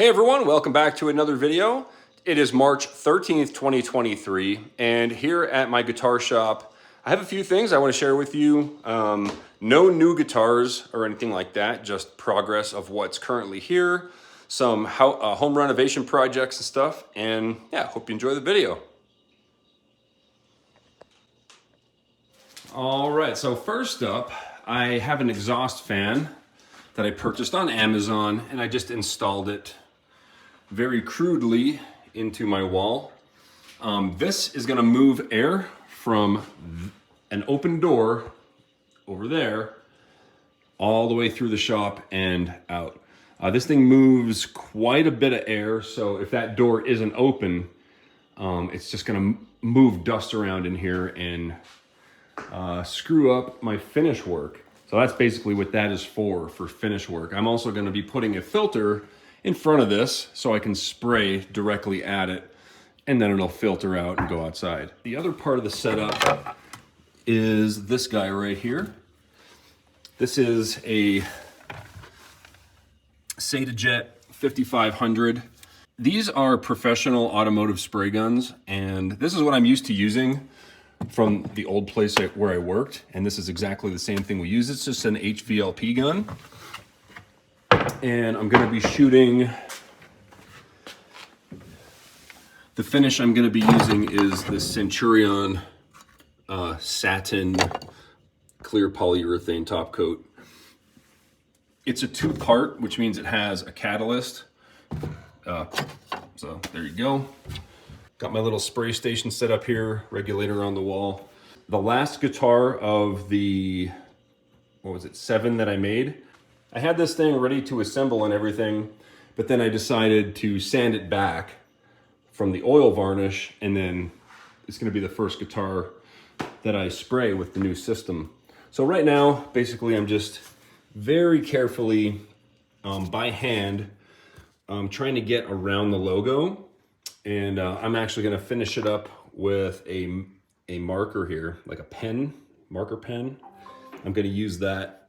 Hey everyone, welcome back to another video. It is March 13th, 2023, and here at my guitar shop, I have a few things I want to share with you. No new guitars or anything like that, just progress of what's currently here, some home renovation projects and stuff, and yeah, hope you enjoy the video. All right, so first up, I have an exhaust fan that I purchased on Amazon, and I just installed it very crudely into my wall. This is gonna move air from an open door over there all the way through the shop and out. This thing moves quite a bit of air, so if that door isn't open, it's just gonna move dust around in here and screw up my finish work. So that's basically what that is for finish work. I'm also gonna be putting a filter in front of this so I can spray directly at it and then it'll filter out and go outside. The other part of the setup is this guy right here. This is a Satajet 5500. These are professional automotive spray guns, and this is what I'm used to using from the old place where I worked, and this is exactly the same thing we use. It's just an HVLP gun. And I'm going to be shooting, the finish I'm going to be using is the Centurion satin clear polyurethane top coat. It's a two-part, which means it has a catalyst. So there you go. Got my little spray station set up here, regulator on the wall. The last guitar of the, what was it, 7 that I made, I had this thing ready to assemble and everything, but then I decided to sand it back from the oil varnish, and then it's gonna be the first guitar that I spray with the new system. So right now, basically I'm just very carefully, by hand, trying to get around the logo, and I'm actually gonna finish it up with a marker here, like a pen, marker pen. I'm gonna use that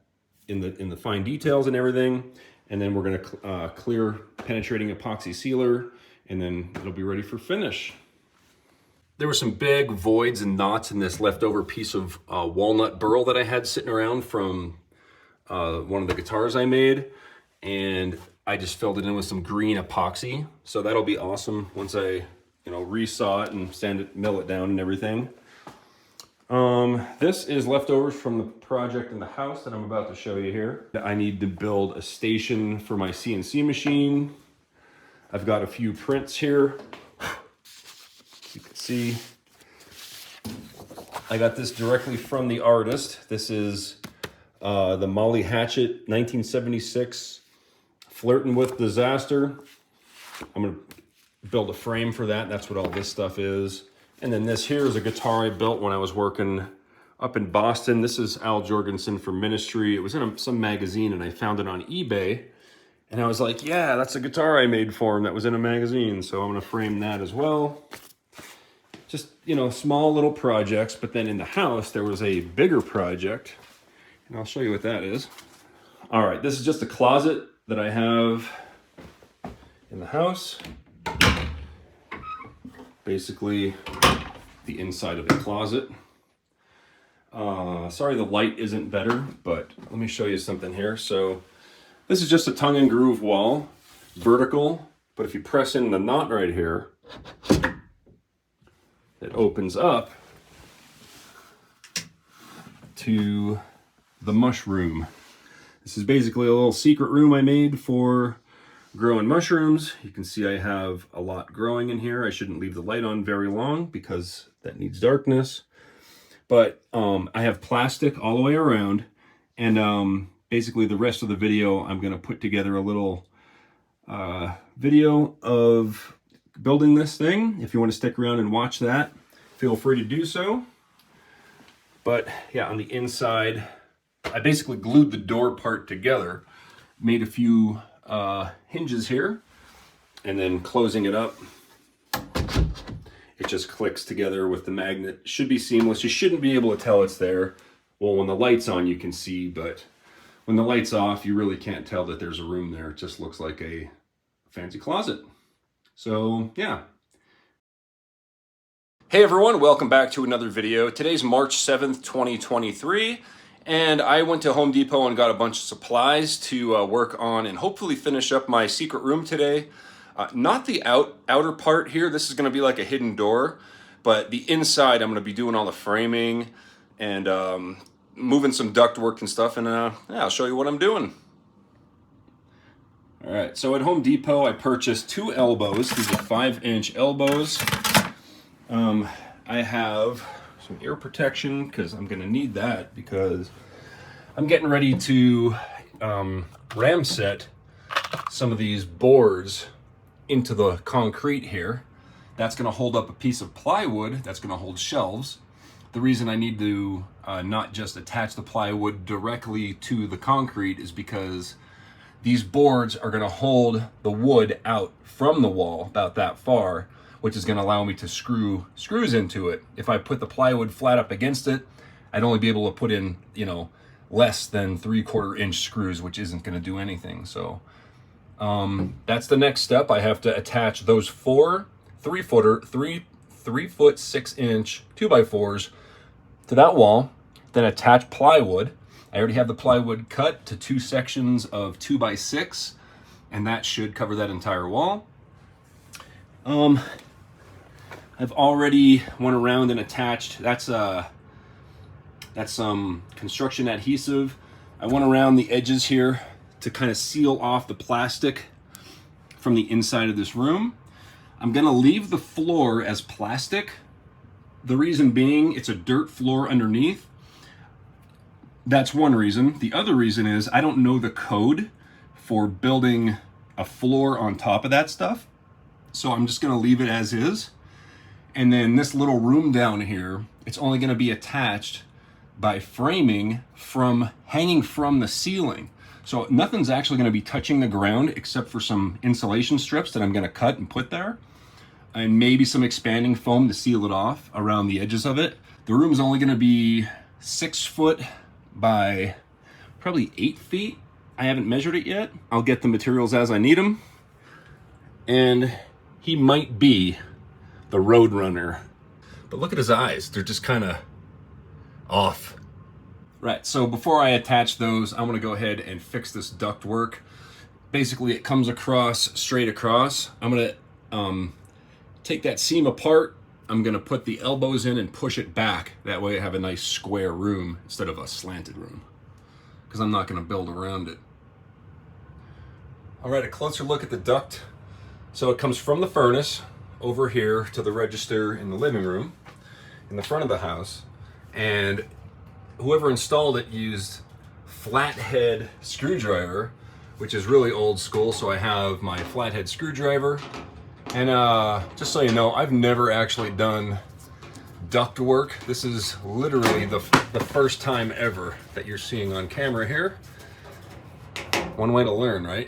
in the fine details and everything, and then we're gonna clear penetrating epoxy sealer, and then it'll be ready for finish. There were some big voids and knots in this leftover piece of walnut burl that I had sitting around from one of the guitars I made, and I just filled it in with some green epoxy. So that'll be awesome once I, resaw it and sand it, mill it down and everything. This is leftovers from the project in the house that I'm about to show you here. I need to build a station for my CNC machine. I've got a few prints here. You can see I got this directly from the artist. This is the Molly Hatchet 1976 Flirting with Disaster. I'm gonna build a frame for that. That's what all this stuff is. And then this here is a guitar I built when I was working up in Boston. This is Al Jorgensen from Ministry. It was in some magazine, and I found it on eBay. And I was like, yeah, that's a guitar I made for him that was in a magazine. So I'm gonna frame that as well. Just, small little projects. But then in the house, there was a bigger project. And I'll show you what that is. All right, this is just a closet that I have in the house. Basically, the inside of the closet. Sorry the light isn't better, but let me show you something here. So this is just a tongue and groove wall, vertical, but if you press in the knot right here, it opens up to the mushroom. This is basically a little secret room I made for growing mushrooms. You can see I have a lot growing in here. I shouldn't leave the light on very long because that needs darkness. But I have plastic all the way around, and basically the rest of the video I'm gonna put together a little video of building this thing. If you want to stick around and watch that, feel free to do so. But yeah, on the inside, I basically glued the door part together, made a few hinges here, and then closing it up, it just clicks together with the magnet. Should be seamless. You shouldn't be able to tell it's there. Well, when the light's on, you can see, but when the light's off, you really can't tell that there's a room there. It just looks like a fancy closet. So yeah. Hey everyone, welcome back to another video. Today's March 7th, 2023, and I went to Home Depot and got a bunch of supplies to work on and hopefully finish up my secret room today. Not the outer part here, this is gonna be like a hidden door, but the inside I'm gonna be doing all the framing and moving some ductwork and stuff, and yeah, I'll show you what I'm doing. All right, so at Home Depot, I purchased 2 elbows. These are 5-inch elbows. I have some ear protection because I'm gonna need that because I'm getting ready to ram set some of these boards into the concrete here. That's gonna hold up a piece of plywood that's gonna hold shelves. The reason I need to not just attach the plywood directly to the concrete is because these boards are gonna hold the wood out from the wall about that far, which is gonna allow me to screw screws into it. If I put the plywood flat up against it, I'd only be able to put in, you know, less than 3/4 inch screws, which isn't gonna do anything. So that's the next step. I have to attach those 4 3 foot 6 inch 2x4s to that wall, then attach plywood. I already have the plywood cut to 2 sections of 2x6, and that should cover that entire wall. I've already went around and attached, that's some construction adhesive. I went around the edges here to kind of seal off the plastic from the inside of this room. I'm gonna leave the floor as plastic. The reason being, it's a dirt floor underneath. That's one reason. The other reason is I don't know the code for building a floor on top of that stuff. So I'm just gonna leave it as is. And then this little room down here, it's only gonna be attached by framing from hanging from the ceiling. So nothing's actually gonna be touching the ground except for some insulation strips that I'm gonna cut and put there, and maybe some expanding foam to seal it off around the edges of it. The room's only gonna be 6 foot by probably 8 feet. I haven't measured it yet. I'll get the materials as I need them. And he might be the Roadrunner. But look at his eyes. They're just kind of off. Right, so before I attach those, I'm gonna go ahead and fix this ductwork. Basically, it comes across, straight across. I'm gonna take that seam apart. I'm gonna put the elbows in and push it back. That way I have a nice square room instead of a slanted room, because I'm not gonna build around it. All right, a closer look at the duct. So it comes from the furnace over here to the register in the living room, in the front of the house. And whoever installed it used flathead screwdriver, which is really old school. So I have my flathead screwdriver. And just so you know, I've never actually done duct work. This is literally the first time ever that you're seeing on camera here. One way to learn, right?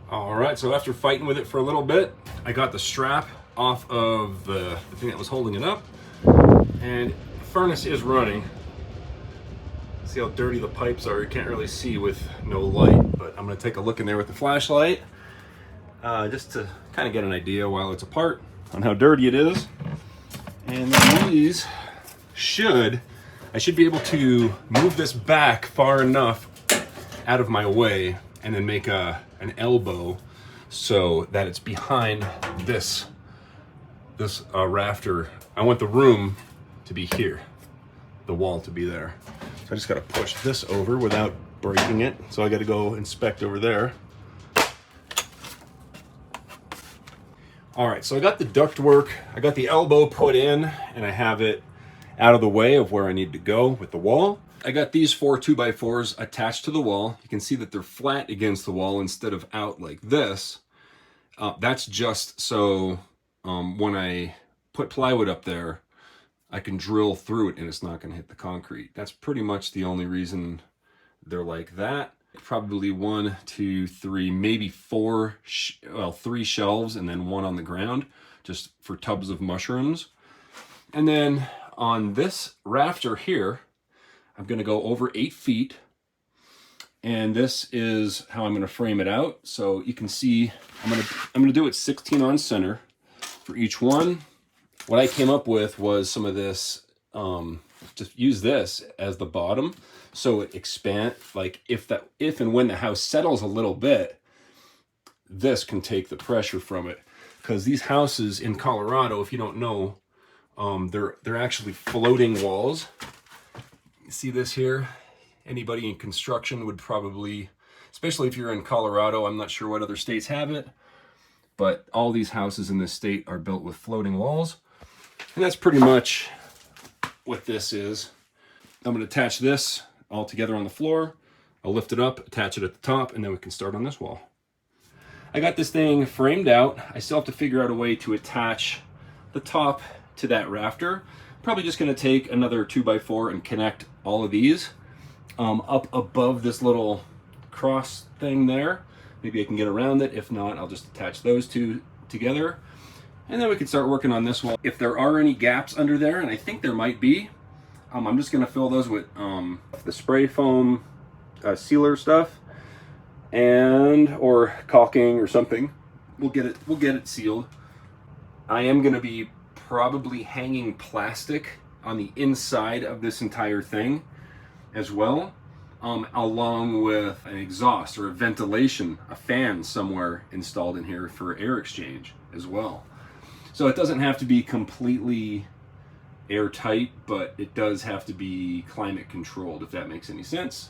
All right, so after fighting with it for a little bit, I got the strap off of the thing that was holding it up, and the furnace is running. See how dirty the pipes are? You can't really see with no light, but I'm gonna take a look in there with the flashlight. Just to kind of get an idea while it's apart on how dirty it is. And then these I should be able to move this back far enough out of my way and then make an elbow so that it's behind this rafter. I want the room to be here, the wall to be there. So I just gotta push this over without breaking it. So I gotta go inspect over there. All right, so I got the ductwork, I got the elbow put in, and I have it out of the way of where I need to go with the wall. I got these 4 2x4s attached to the wall. You can see that they're flat against the wall instead of out like this. That's just so when I put plywood up there, I can drill through it and it's not gonna hit the concrete. That's pretty much the only reason they're like that. Probably 1, 2, 3, maybe 4, 3 shelves and then 1 on the ground, just for tubs of mushrooms. And then on this rafter here, I'm gonna go over 8 feet And this is how I'm going to frame it out. So you can see I'm going to do it 16 on center for each one. What I came up with was some of this, just use this as the bottom. So it expand, like if and when the house settles a little bit, this can take the pressure from it. Because these houses in Colorado, if you don't know, they're actually floating walls. You see this here? Anybody in construction would probably, especially if you're in Colorado, I'm not sure what other states have it, but all these houses in this state are built with floating walls. And that's pretty much what this is. I'm going to attach this all together on the floor. I'll lift it up, attach it at the top, and then we can start on this wall. I got this thing framed out. I still have to figure out a way to attach the top to that rafter. Probably just going to take another 2x4 and connect all of these up above this little cross thing there. Maybe I can get around it. If not, I'll just attach those two together. And then we can start working on this wall. If there are any gaps under there, and I think there might be, I'm just going to fill those with the spray foam sealer stuff, or caulking or something. We'll get it sealed. I am going to be probably hanging plastic on the inside of this entire thing as well, along with an exhaust or a ventilation, a fan somewhere installed in here for air exchange as well. So it doesn't have to be completely airtight, but it does have to be climate controlled, if that makes any sense.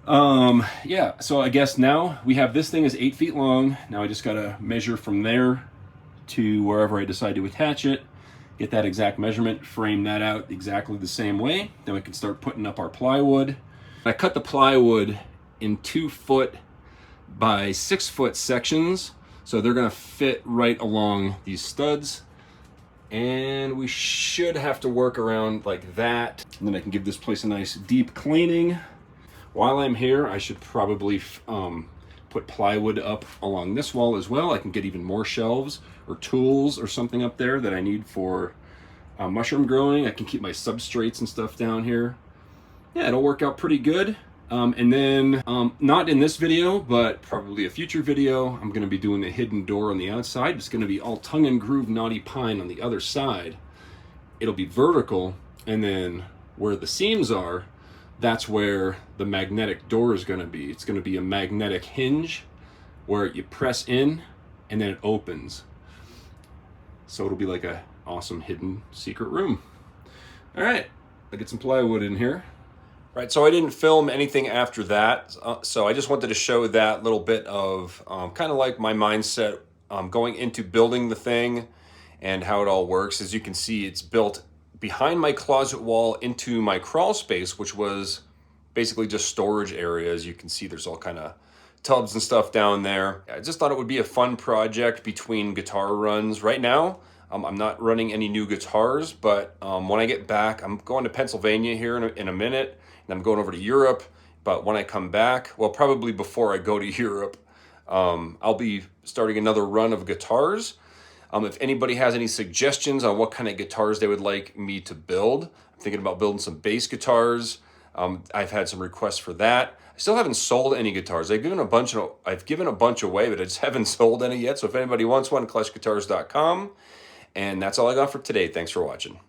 Yeah, so I guess now we have this thing is 8 feet long. Now I just gotta measure from there to wherever I decide to attach it, get that exact measurement, frame that out exactly the same way. Then we can start putting up our plywood. I cut the plywood in 2 foot by 6 foot sections, so they're gonna fit right along these studs. And we should have to work around like that. And then I can give this place a nice deep cleaning. While I'm here, I should probably put plywood up along this wall as well. I can get even more shelves or tools or something up there that I need for mushroom growing. I can keep my substrates and stuff down here. Yeah, it'll work out pretty good. And then, not in this video, but probably a future video, I'm gonna be doing the hidden door on the outside. It's gonna be all tongue and groove knotty pine on the other side. It'll be vertical, and then where the seams are, that's where the magnetic door is gonna be. It's gonna be a magnetic hinge where you press in and then it opens. So it'll be like a awesome hidden secret room. All right, I'll get some plywood in here. Right, so I didn't film anything after that, so I just wanted to show that little bit of kind of like my mindset going into building the thing and how it all works. As you can see, it's built behind my closet wall into my crawl space, which was basically just storage areas. You can see there's all kind of tubs and stuff down there. I just thought it would be a fun project between guitar runs. Right now, I'm not running any new guitars, but when I get back, I'm going to Pennsylvania here in a minute. And I'm going over to Europe, but when I come back, well, probably before I go to Europe, I'll be starting another run of guitars. If anybody has any suggestions on what kind of guitars they would like me to build, I'm thinking about building some bass guitars. I've had some requests for that. I still haven't sold any guitars. I've given a bunch away, but I just haven't sold any yet. So if anybody wants one, ClushGuitars.com. And that's all I got for today. Thanks for watching.